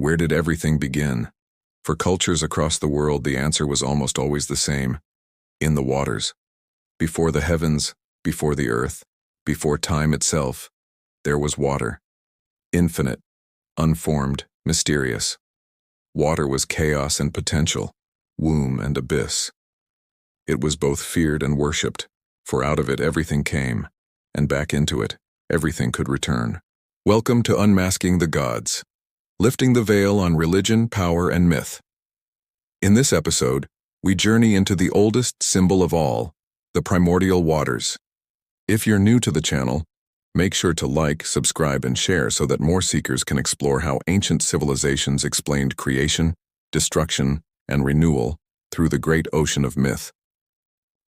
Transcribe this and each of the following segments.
Where did everything begin? For cultures across the world, the answer was almost always the same: in the waters. Before the heavens, before the earth, before time itself, there was water. Infinite, unformed, mysterious. Water was chaos and potential, womb and abyss. It was both feared and worshipped, for out of it everything came, and back into it everything could return. Welcome to Unmasking the Gods, lifting the veil on religion, power, and myth. In this episode, we journey into the oldest symbol of all, the primordial waters. If you're new to the channel, make sure to like, subscribe, and share so that more seekers can explore how ancient civilizations explained creation, destruction, and renewal through the great ocean of myth.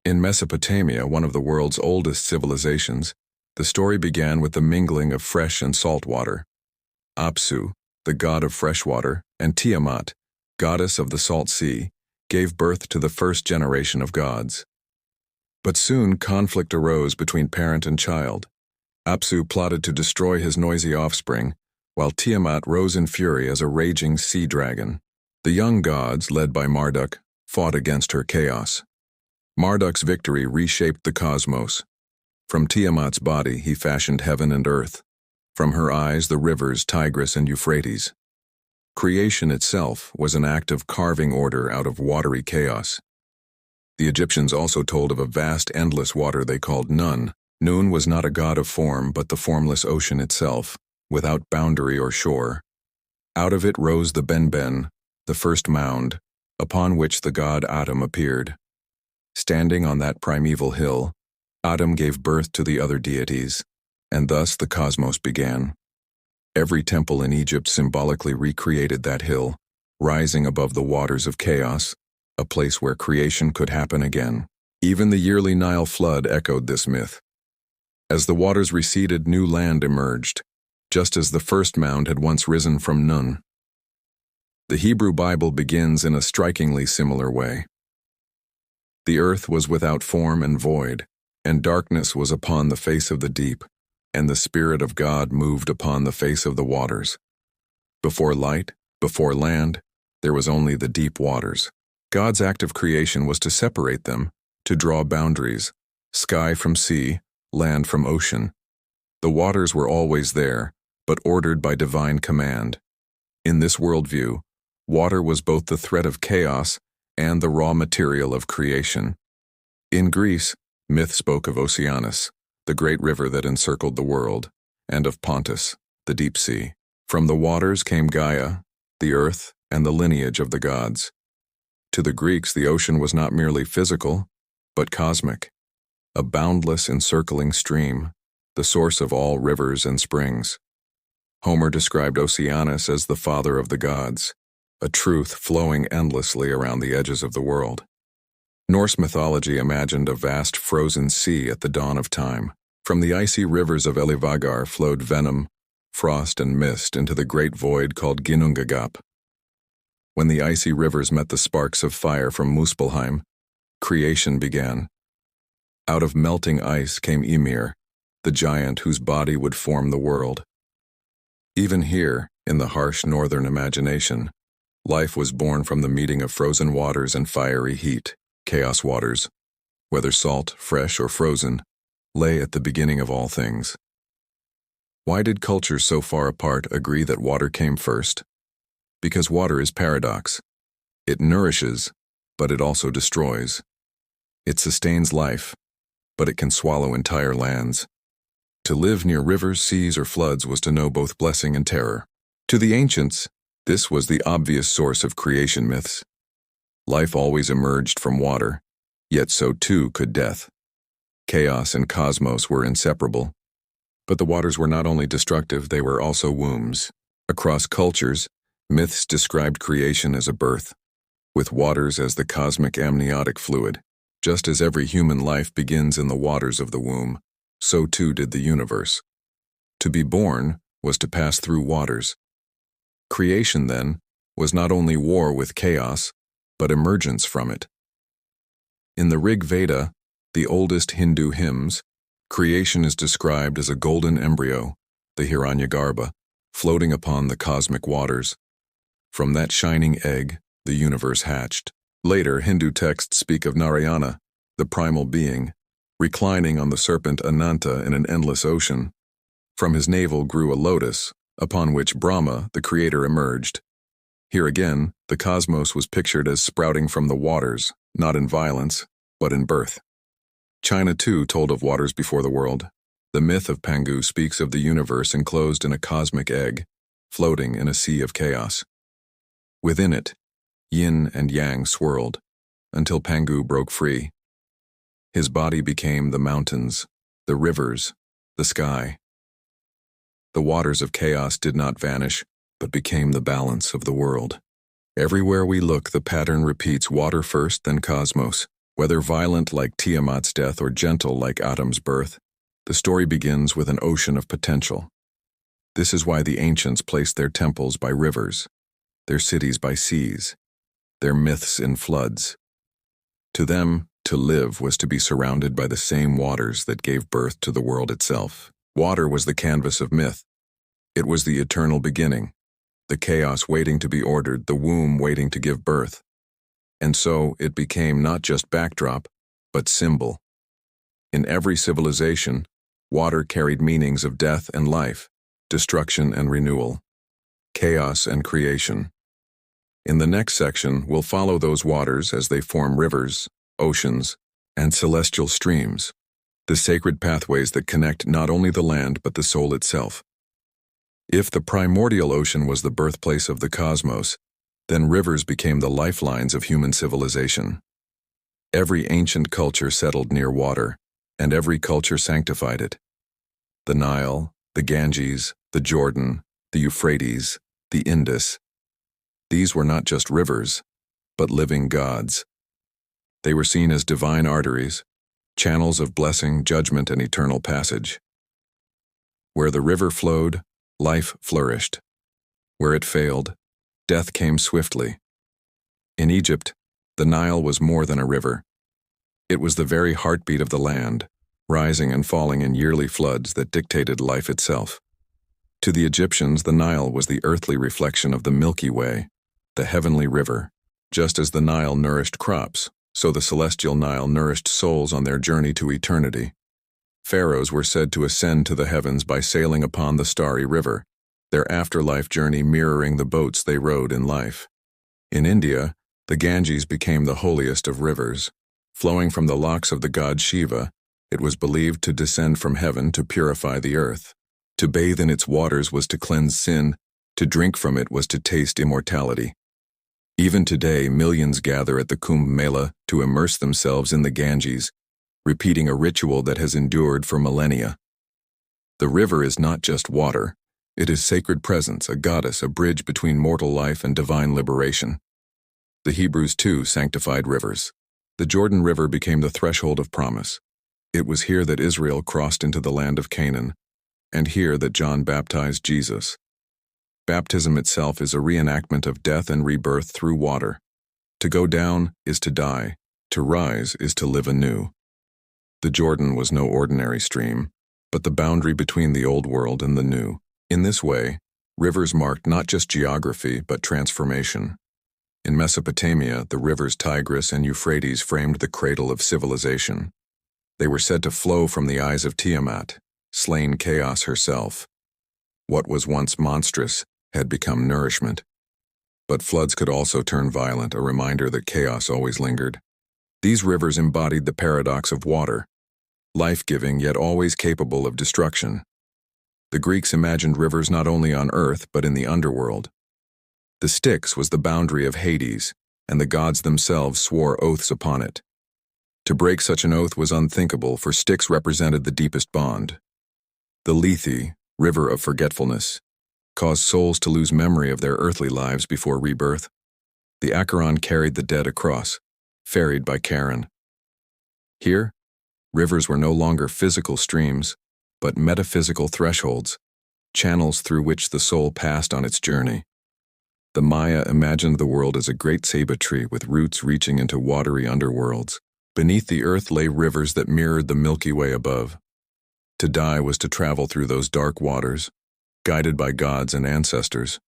In Mesopotamia, one of the world's oldest civilizations, the story began with the mingling of fresh and salt water. Apsu, the god of fresh water, and Tiamat, goddess of the salt sea, gave birth to the first generation of gods. But soon conflict arose between parent and child. Apsu plotted to destroy his noisy offspring, while Tiamat rose in fury as a raging sea dragon. The young gods, led by Marduk, fought against her chaos. Marduk's victory reshaped the cosmos. From Tiamat's body he fashioned heaven and earth. From her eyes the rivers Tigris and Euphrates. Creation itself was an act of carving order out of watery chaos. The Egyptians also told of a vast, endless water they called Nun. Nun was not a god of form, but the formless ocean itself, without boundary or shore. Out of it rose the Benben, the first mound, upon which the god Atum appeared. Standing on that primeval hill, Atum gave birth to the other deities, and thus the cosmos began. Every temple in Egypt symbolically recreated that hill, rising above the waters of chaos, a place where creation could happen again. Even the yearly Nile flood echoed this myth. As the waters receded, new land emerged, just as the first mound had once risen from Nun. The Hebrew Bible begins in a strikingly similar way. The earth was without form and void, and darkness was upon the face of the deep, and the Spirit of God moved upon the face of the waters. Before light, before land, there was only the deep waters. God's act of creation was to separate them, to draw boundaries, sky from sea, land from ocean. The waters were always there, but ordered by divine command. In this worldview, water was both the thread of chaos and the raw material of creation. In Greece, myth spoke of Oceanus, the great river that encircled the world, and of Pontus, the deep sea. From the waters came Gaia, the earth, and the lineage of the gods. To the Greeks, the ocean was not merely physical, but cosmic, a boundless encircling stream, the source of all rivers and springs. Homer described Oceanus as the father of the gods, a truth flowing endlessly around the edges of the world. Norse mythology imagined a vast frozen sea at the dawn of time. From the icy rivers of Elivagar flowed venom, frost, and mist into the great void called Ginnungagap. When the icy rivers met the sparks of fire from Muspelheim, creation began. Out of melting ice came Ymir, the giant whose body would form the world. Even here, in the harsh northern imagination, life was born from the meeting of frozen waters and fiery heat. Chaos waters, whether salt, fresh, or frozen, lay at the beginning of all things. Why did cultures so far apart agree that water came first? Because water is paradox. It nourishes, but it also destroys. It sustains life, but it can swallow entire lands. To live near rivers, seas, or floods was to know both blessing and terror. To the ancients, this was the obvious source of creation myths. Life always emerged from water, yet so too could death. Chaos and cosmos were inseparable. But the waters were not only destructive, they were also wombs. Across cultures, myths described creation as a birth, with waters as the cosmic amniotic fluid. Just as every human life begins in the waters of the womb, so too did the universe. To be born was to pass through waters. Creation, then, was not only war with chaos, but emergence from it. In the Rig Veda, the oldest Hindu hymns, creation is described as a golden embryo, the Hiranyagarbha, floating upon the cosmic waters. From that shining egg, the universe hatched. Later, Hindu texts speak of Narayana, the primal being, reclining on the serpent Ananta in an endless ocean. From his navel grew a lotus, upon which Brahma, the creator, emerged. Here again, the cosmos was pictured as sprouting from the waters, not in violence, but in birth. China, too, told of waters before the world. The myth of Pangu speaks of the universe enclosed in a cosmic egg, floating in a sea of chaos. Within it, yin and yang swirled, until Pangu broke free. His body became the mountains, the rivers, the sky. The waters of chaos did not vanish, but became the balance of the world. Everywhere we look, the pattern repeats: water first, then cosmos. Whether violent like Tiamat's death or gentle like Atum's birth, the story begins with an ocean of potential. This is why the ancients placed their temples by rivers, their cities by seas, their myths in floods. To them, to live was to be surrounded by the same waters that gave birth to the world itself. Water was the canvas of myth. It was the eternal beginning, the chaos waiting to be ordered, the womb waiting to give birth. And so it became not just backdrop, but symbol. In every civilization, water carried meanings of death and life, destruction and renewal, chaos and creation. In the next section, we'll follow those waters as they form rivers, oceans, and celestial streams, the sacred pathways that connect not only the land but the soul itself. If the primordial ocean was the birthplace of the cosmos, then rivers became the lifelines of human civilization. Every ancient culture settled near water, and every culture sanctified it. The Nile, the Ganges, the Jordan, the Euphrates, the Indus. These were not just rivers, but living gods. They were seen as divine arteries, channels of blessing, judgment, and eternal passage. Where the river flowed, life flourished. Where it failed, death came swiftly. In Egypt, the Nile was more than a river. It was the very heartbeat of the land, rising and falling in yearly floods that dictated life itself. To the Egyptians, the Nile was the earthly reflection of the Milky Way, the heavenly river. Just as the Nile nourished crops, so the celestial Nile nourished souls on their journey to eternity. Pharaohs were said to ascend to the heavens by sailing upon the starry river, their afterlife journey mirroring the boats they rode in life. In India, the Ganges became the holiest of rivers. Flowing from the locks of the god Shiva, it was believed to descend from heaven to purify the earth. To bathe in its waters was to cleanse sin, to drink from it was to taste immortality. Even today, millions gather at the Kumbh Mela to immerse themselves in the Ganges, repeating a ritual that has endured for millennia. The river is not just water. It is sacred presence, a goddess, a bridge between mortal life and divine liberation. The Hebrews, too, sanctified rivers. The Jordan River became the threshold of promise. It was here that Israel crossed into the land of Canaan, and here that John baptized Jesus. Baptism itself is a reenactment of death and rebirth through water. To go down is to die. To rise is to live anew. The Jordan was no ordinary stream, but the boundary between the old world and the new. In this way, rivers marked not just geography, but transformation. In Mesopotamia, the rivers Tigris and Euphrates framed the cradle of civilization. They were said to flow from the eyes of Tiamat, slain chaos herself. What was once monstrous had become nourishment. But floods could also turn violent, a reminder that chaos always lingered. These rivers embodied the paradox of water, life-giving yet always capable of destruction. The Greeks imagined rivers not only on earth but in the underworld. The Styx was the boundary of Hades, and the gods themselves swore oaths upon it. To break such an oath was unthinkable, for Styx represented the deepest bond. The Lethe, river of forgetfulness, caused souls to lose memory of their earthly lives before rebirth. The Acheron carried the dead across, ferried by Charon. Here, rivers were no longer physical streams, but metaphysical thresholds, channels through which the soul passed on its journey. The Maya imagined the world as a great ceiba tree with roots reaching into watery underworlds. Beneath the earth lay rivers that mirrored the Milky Way above. To die was to travel through those dark waters, guided by gods and ancestors.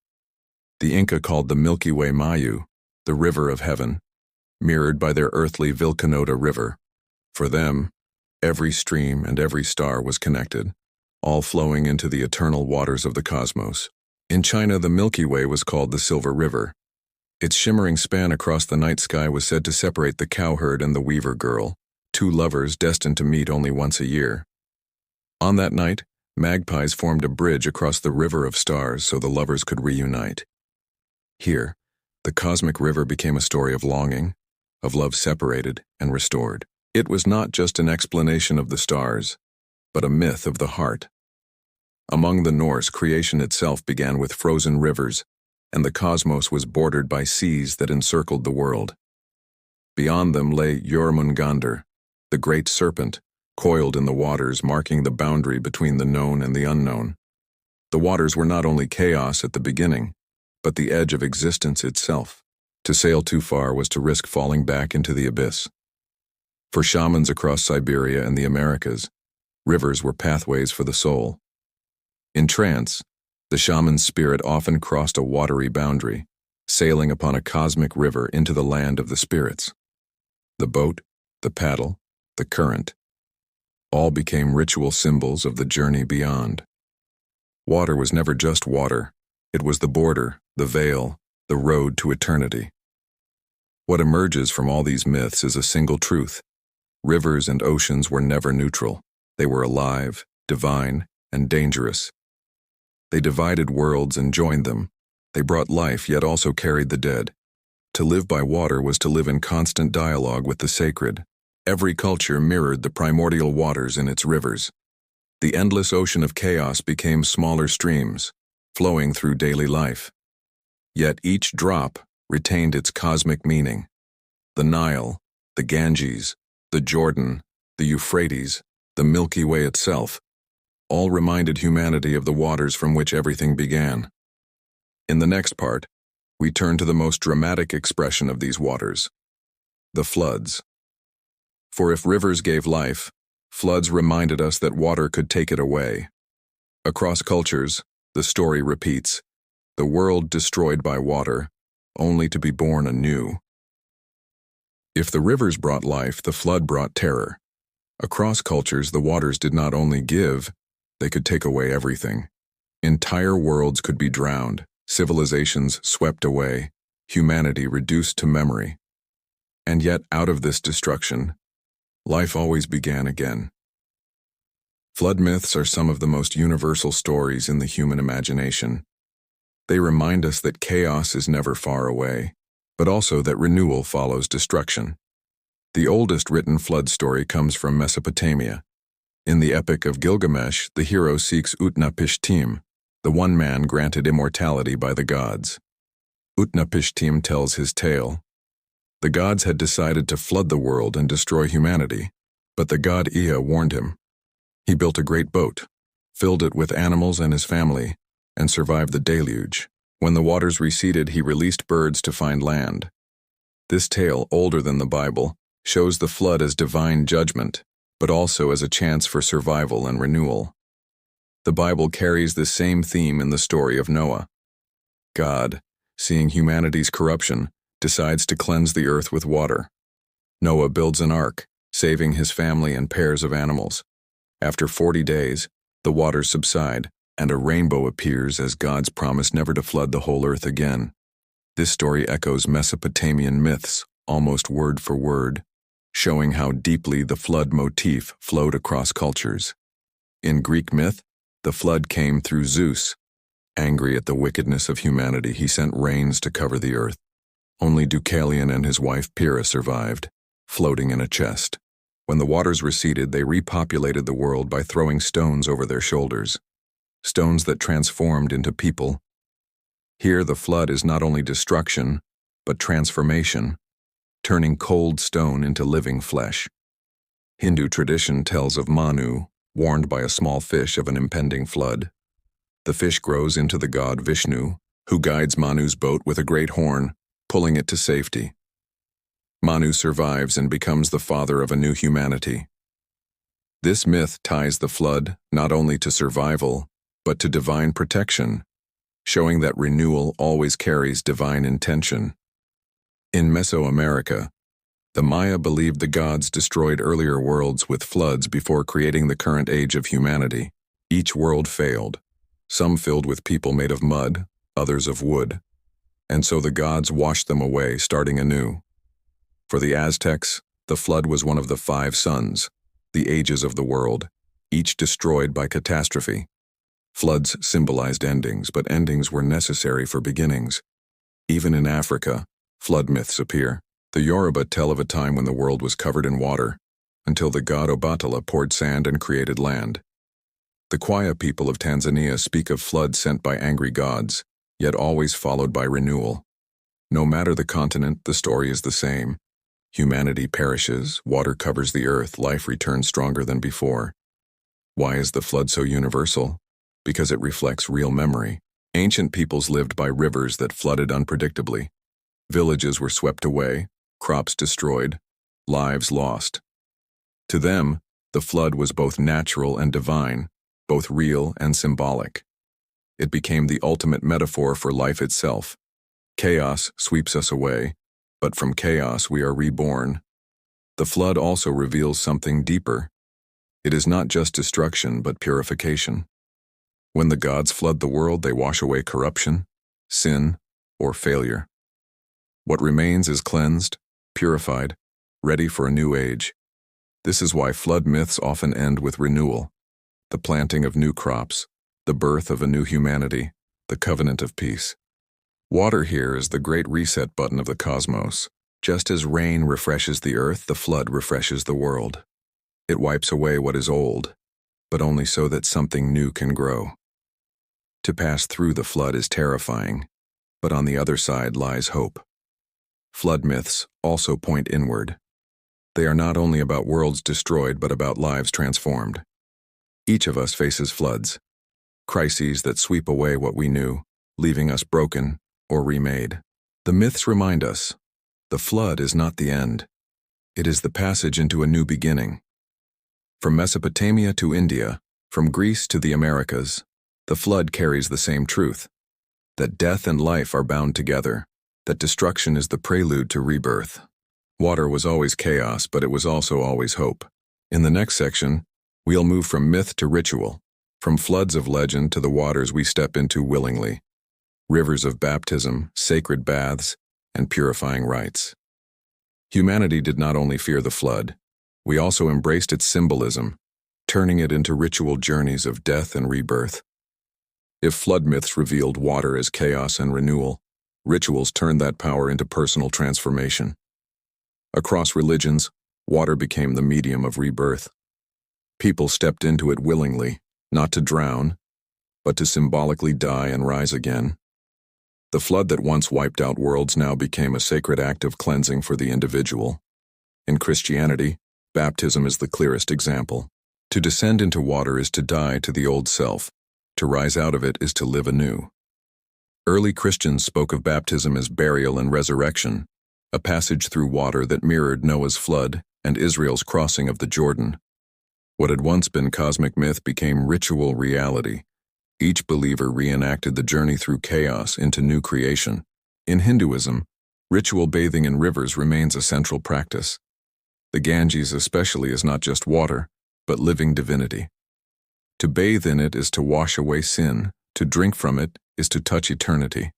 The Inca called the Milky Way Mayu, the river of heaven, mirrored by their earthly Vilcanota River. For them, every stream and every star was connected, all flowing into the eternal waters of the cosmos. In China, the Milky Way was called the Silver River. Its shimmering span across the night sky was said to separate the cowherd and the weaver girl, two lovers destined to meet only once a year. On that night, magpies formed a bridge across the river of stars so the lovers could reunite. Here, the cosmic river became a story of longing, of love separated and restored. It was not just an explanation of the stars, but a myth of the heart. Among the Norse, creation itself began with frozen rivers, and the cosmos was bordered by seas that encircled the world. Beyond them lay Jormungandr, the great serpent, coiled in the waters, marking the boundary between the known and the unknown. The waters were not only chaos at the beginning, but the edge of existence itself. To sail too far was to risk falling back into the abyss. For shamans across Siberia and the Americas, rivers were pathways for the soul. In trance, the shaman's spirit often crossed a watery boundary, sailing upon a cosmic river into the land of the spirits. The boat, the paddle, the current, all became ritual symbols of the journey beyond. Water was never just water. It was the border, the veil, the road to eternity. What emerges from all these myths is a single truth. Rivers and oceans were never neutral. They were alive, divine, and dangerous. They divided worlds and joined them. They brought life yet also carried the dead. To live by water was to live in constant dialogue with the sacred. Every culture mirrored the primordial waters in its rivers. The endless ocean of chaos became smaller streams, flowing through daily life. Yet each drop retained its cosmic meaning. The Nile, the Ganges, the Jordan, the Euphrates, the Milky Way itself, all reminded humanity of the waters from which everything began. In the next part, we turn to the most dramatic expression of these waters, the floods. For if rivers gave life, floods reminded us that water could take it away. Across cultures, the story repeats, the world destroyed by water, only to be born anew. If the rivers brought life, the flood brought terror. Across cultures, the waters did not only give, they could take away everything. Entire worlds could be drowned, civilizations swept away, humanity reduced to memory. And yet, out of this destruction, life always began again. Flood myths are some of the most universal stories in the human imagination. They remind us that chaos is never far away, but also that renewal follows destruction. The oldest written flood story comes from Mesopotamia. In the epic of Gilgamesh, the hero seeks Utnapishtim, the one man granted immortality by the gods. Utnapishtim tells his tale. The gods had decided to flood the world and destroy humanity, but the god Ea warned him. He built a great boat, filled it with animals and his family, and survived the deluge. When the waters receded, he released birds to find land. This tale, older than the Bible, shows the flood as divine judgment, but also as a chance for survival and renewal. The Bible carries the same theme in the story of Noah. God, seeing humanity's corruption, decides to cleanse the earth with water. Noah builds an ark, saving his family and pairs of animals. After 40 days, the waters subside, and a rainbow appears as God's promise never to flood the whole earth again. This story echoes Mesopotamian myths, almost word for word, showing how deeply the flood motif flowed across cultures. In Greek myth, the flood came through Zeus. Angry at the wickedness of humanity, he sent rains to cover the earth. Only Deucalion and his wife Pyrrha survived, floating in a chest. When the waters receded, they repopulated the world by throwing stones over their shoulders, stones that transformed into people. Here, the flood is not only destruction, but transformation, turning cold stone into living flesh. Hindu tradition tells of Manu, warned by a small fish of an impending flood. The fish grows into the god Vishnu, who guides Manu's boat with a great horn, pulling it to safety. Manu survives and becomes the father of a new humanity. This myth ties the flood not only to survival, but to divine protection. showing that renewal always carries divine intention. In Mesoamerica, the Maya believed the gods destroyed earlier worlds with floods before creating the current age of humanity. Each world failed, some filled with people made of mud, others of wood, and so the gods washed them away, starting anew. For the Aztecs, the flood was one of the 5 suns, the ages of the world, each destroyed by catastrophe. Floods symbolized endings, but endings were necessary for beginnings. Even in Africa, flood myths appear. The Yoruba tell of a time when the world was covered in water, until the god Obatala poured sand and created land. The Kwaya people of Tanzania speak of floods sent by angry gods, yet always followed by renewal. No matter the continent, the story is the same. Humanity perishes, water covers the earth, life returns stronger than before. Why is the flood so universal? Because it reflects real memory. Ancient peoples lived by rivers that flooded unpredictably. Villages were swept away, crops destroyed, lives lost. To them, the flood was both natural and divine, both real and symbolic. It became the ultimate metaphor for life itself. Chaos sweeps us away, but from chaos we are reborn. The flood also reveals something deeper. It is not just destruction, but purification. When the gods flood the world, they wash away corruption, sin, or failure. What remains is cleansed, purified, ready for a new age. This is why flood myths often end with renewal, the planting of new crops, the birth of a new humanity, the covenant of peace. Water here is the great reset button of the cosmos. Just as rain refreshes the earth, the flood refreshes the world. It wipes away what is old, but only so that something new can grow. To pass through the flood is terrifying, but on the other side lies hope. Flood myths also point inward. They are not only about worlds destroyed, but about lives transformed. Each of us faces floods, crises that sweep away what we knew, leaving us broken or remade. The myths remind us, the flood is not the end. It is the passage into a new beginning. From Mesopotamia to India, from Greece to the Americas, the flood carries the same truth, that death and life are bound together, that destruction is the prelude to rebirth. Water was always chaos, but it was also always hope. In the next section, we'll move from myth to ritual, from floods of legend to the waters we step into willingly, rivers of baptism, sacred baths, and purifying rites. Humanity did not only fear the flood, we also embraced its symbolism, turning it into ritual journeys of death and rebirth. If flood myths revealed water as chaos and renewal, rituals turned that power into personal transformation. Across religions, water became the medium of rebirth. People stepped into it willingly, not to drown, but to symbolically die and rise again. The flood that once wiped out worlds now became a sacred act of cleansing for the individual. In Christianity, baptism is the clearest example. To descend into water is to die to the old self. To rise out of it is to live anew. Early Christians spoke of baptism as burial and resurrection, a passage through water that mirrored Noah's flood and Israel's crossing of the Jordan. What had once been cosmic myth became ritual reality. Each believer reenacted the journey through chaos into new creation. In Hinduism, ritual bathing in rivers remains a central practice. The Ganges especially is not just water, but living divinity. To bathe in it is to wash away sin, to drink from it is to touch eternity.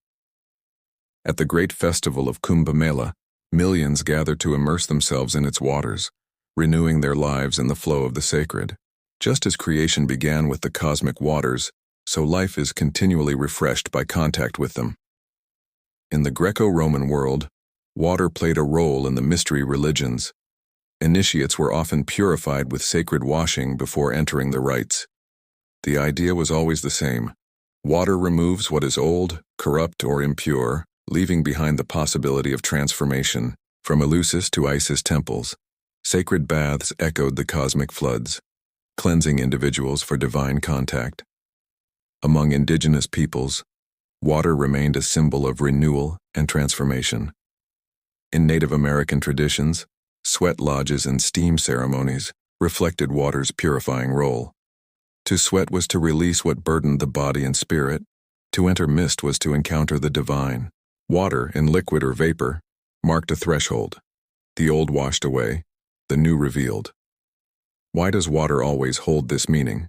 At the great festival of Kumbh Mela, millions gather to immerse themselves in its waters, renewing their lives in the flow of the sacred. Just as creation began with the cosmic waters, so life is continually refreshed by contact with them. In the Greco-Roman world, water played a role in the mystery religions. Initiates were often purified with sacred washing before entering the rites. The idea was always the same. Water removes what is old, corrupt, or impure, leaving behind the possibility of transformation. From Eleusis to Isis temples, sacred baths echoed the cosmic floods, cleansing individuals for divine contact. Among indigenous peoples, water remained a symbol of renewal and transformation. In Native American traditions, sweat lodges and steam ceremonies reflected water's purifying role. To sweat was to release what burdened the body and spirit, To enter mist was to encounter the divine. Water, in liquid or vapor, marked a threshold. The old washed away, the new revealed. Why does water always hold this meaning?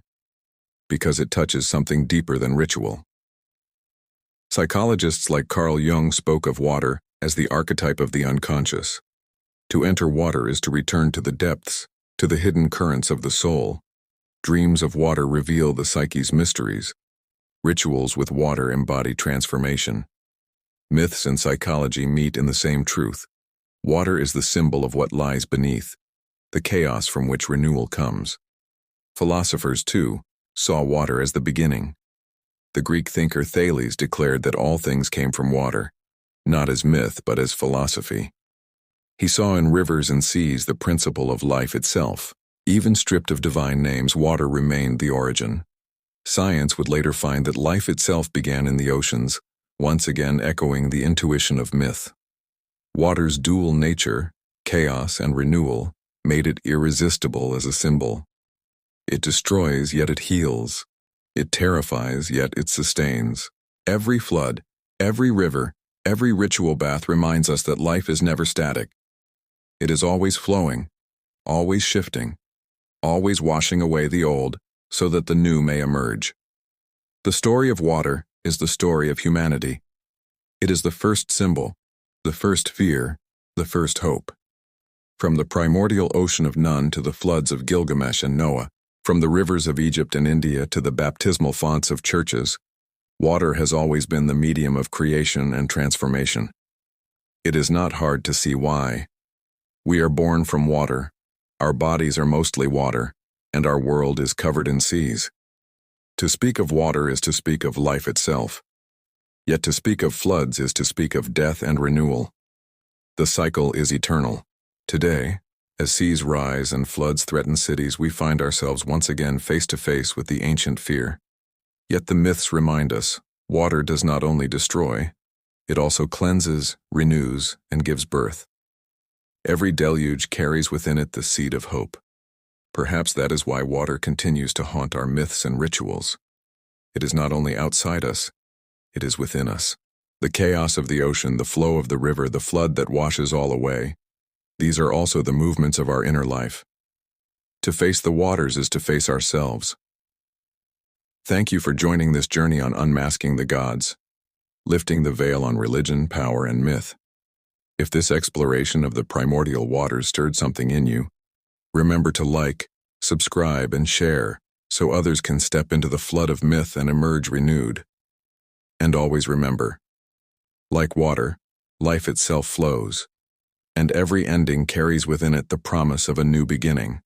Because it touches something deeper than ritual. Psychologists like Carl Jung spoke of water as the archetype of the unconscious. To enter water is to return to the depths, to the hidden currents of the soul. Dreams of water reveal the psyche's mysteries. Rituals with water embody transformation. Myths and psychology meet in the same truth. Water is the symbol of what lies beneath, the chaos from which renewal comes. Philosophers, too, saw water as the beginning. The Greek thinker Thales declared that all things came from water, not as myth but as philosophy. He saw in rivers and seas the principle of life itself. Even stripped of divine names, water remained the origin. Science would later find that life itself began in the oceans, once again echoing the intuition of myth. Water's dual nature, chaos and renewal, made it irresistible as a symbol. It destroys, yet it heals. It terrifies, yet it sustains. Every flood, every river, every ritual bath reminds us that life is never static. It is always flowing, always shifting, always washing away the old so that the new may emerge. The story of water is the story of humanity. It is the first symbol, the first fear, the first hope. From the primordial ocean of Nun to the floods of Gilgamesh and Noah, from the rivers of Egypt and India to the baptismal fonts of churches, water has always been the medium of creation and transformation. It is not hard to see why. We are born from water, our bodies are mostly water, and our world is covered in seas. To speak of water is to speak of life itself. Yet to speak of floods is to speak of death and renewal. The cycle is eternal. Today, as seas rise and floods threaten cities, we find ourselves once again face to face with the ancient fear. Yet the myths remind us, water does not only destroy, it also cleanses, renews, and gives birth. Every deluge carries within it the seed of hope. Perhaps that is why water continues to haunt our myths and rituals. It is not only outside us, it is within us. The chaos of the ocean, the flow of the river, the flood that washes all away, these are also the movements of our inner life. To face the waters is to face ourselves. Thank you for joining this journey on Unmasking the Gods, lifting the veil on religion, power, and myth. If this exploration of the primordial waters stirred something in you, remember to like, subscribe, and share so others can step into the flood of myth and emerge renewed. And always remember, like water, life itself flows, and every ending carries within it the promise of a new beginning.